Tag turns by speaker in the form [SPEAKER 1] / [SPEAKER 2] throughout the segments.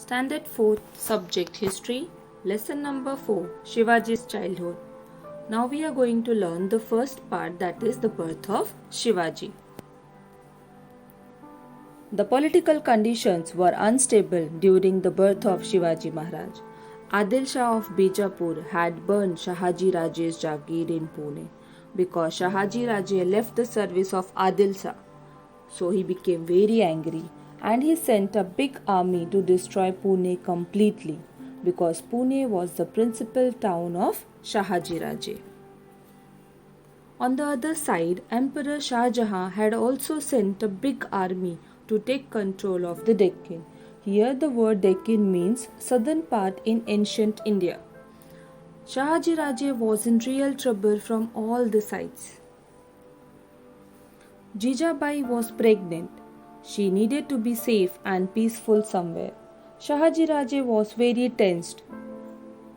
[SPEAKER 1] Standard 4th Subject History Lesson number 4 Shivaji's Childhood. Now we are going to learn the first part, that is the birth of Shivaji. The political conditions were unstable during the birth of Shivaji Maharaj. Adil Shah of Bijapur had burned Shahaji Raje's Jagir in Pune because Shahaji Raje left the service of Adil Shah. So he became very angry and he sent a big army to destroy Pune completely because Pune was the principal town of Shahaji Raje. On the other side, Emperor Shah Jahan had also sent a big army to take control of the Deccan. Here the word Deccan means southern part in ancient India. Shahaji Raje was in real trouble from all the sides. Jijabai was pregnant. She needed to be safe and peaceful somewhere. Shahaji Raje was very tensed.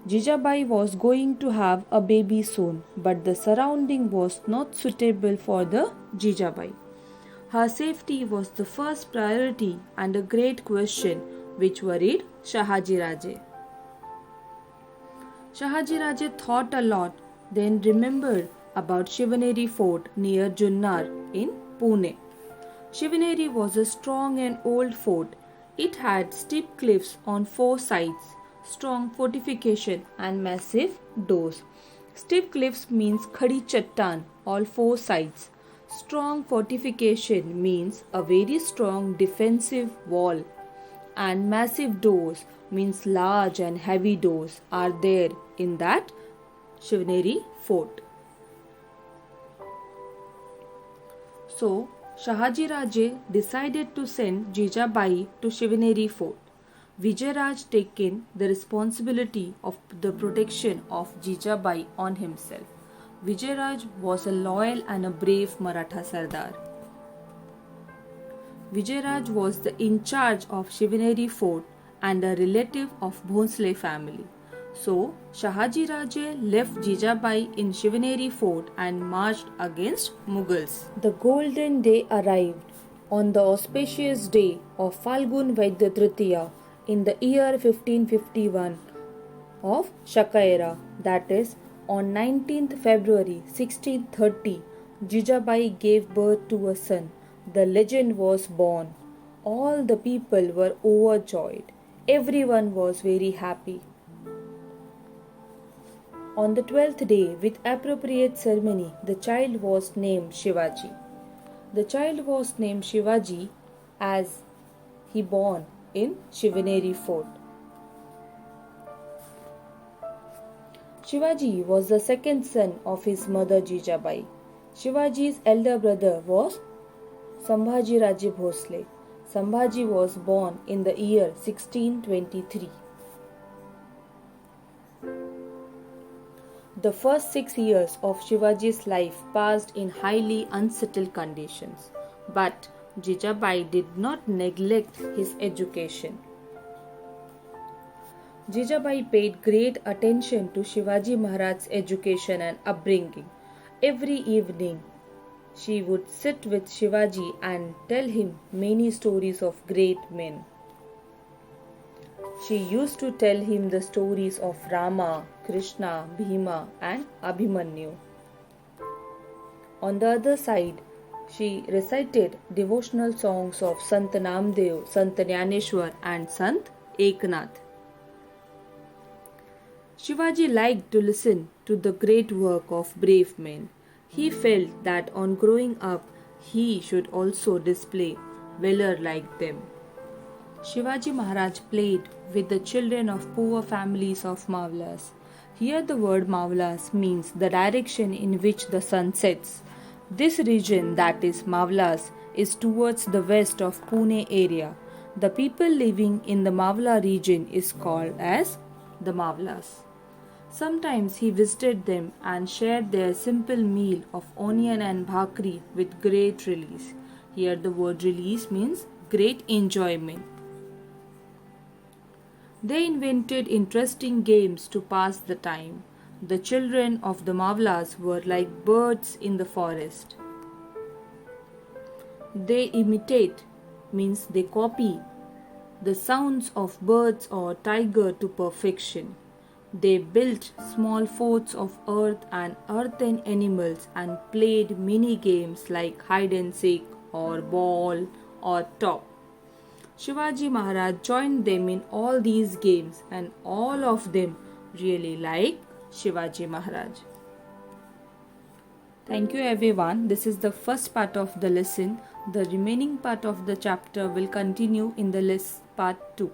[SPEAKER 1] Jijabai was going to have a baby soon, but the surrounding was not suitable for the Jijabai. Her safety was the first priority and a great question which worried Shahaji Raje. Shahaji Raje thought a lot, then remembered about Shivaneri Fort near Junnar in Pune. Shivaneri was a strong and old fort. It had steep cliffs on four sides, strong fortification and massive doors. Steep cliffs means khadi chattan, all four sides. Strong fortification means a very strong defensive wall. And massive doors means large and heavy doors are there in that Shivaneri fort. So, Shahaji Raje decided to send Jijabai to Shivaneri fort. Vijayaraj taken the responsibility of the protection of Jijabai on himself. Vijayaraj was a loyal and a brave Maratha Sardar. Vijayaraj was in charge of Shivaneri fort and a relative of Bhonsle family. So, Shahaji Raje left Jijabai in Shivaneri fort and marched against Mughals. The golden day arrived on the auspicious day of Falgun Vaidya Tritiya in the year 1551 of Shaka era, that is, on 19th February 1630, Jijabai gave birth to a son. The legend was born. All the people were overjoyed. Everyone was very happy. On the 12th day, with appropriate ceremony, the child was named Shivaji. The child was named Shivaji as he born in Shivaneri fort. Shivaji was the second son of his mother Jijabai. Shivaji's elder brother was Sambhaji Raje Bhosle. Sambhaji was born in the year 1623. The first 6 years of Shivaji's life passed in highly unsettled conditions, but Jijabai did not neglect his education. Jijabai paid great attention to Shivaji Maharaj's education and upbringing. Every evening, she would sit with Shivaji and tell him many stories of great men. She used to tell him the stories of Rama, Krishna, Bhima and Abhimanyu. On the other side, she recited devotional songs of Sant Namdev, Sant Jnaneshwar and Sant Eknath. Shivaji liked to listen to the great work of brave men. He felt that on growing up, he should also display valor like them. Shivaji Maharaj played with the children of poor families of Mavlas. Here the word Mavlas means the direction in which the sun sets. This region, that is Mavlas, is towards the west of Pune area. The people living in the Mavla region is called as the Mavlas. Sometimes he visited them and shared their simple meal of onion and bhakri with great relish. Here the word relish means great enjoyment. They invented interesting games to pass the time. The children of the Mavlas were like birds in the forest. They imitate means they copy the sounds of birds or tiger to perfection. They built small forts of earth and earthen animals and played mini games like hide and seek or ball or top. Shivaji Maharaj joined them in all these games and all of them really liked Shivaji Maharaj. Thank you everyone. This is the first part of the lesson. The remaining part of the chapter will continue in the part 2.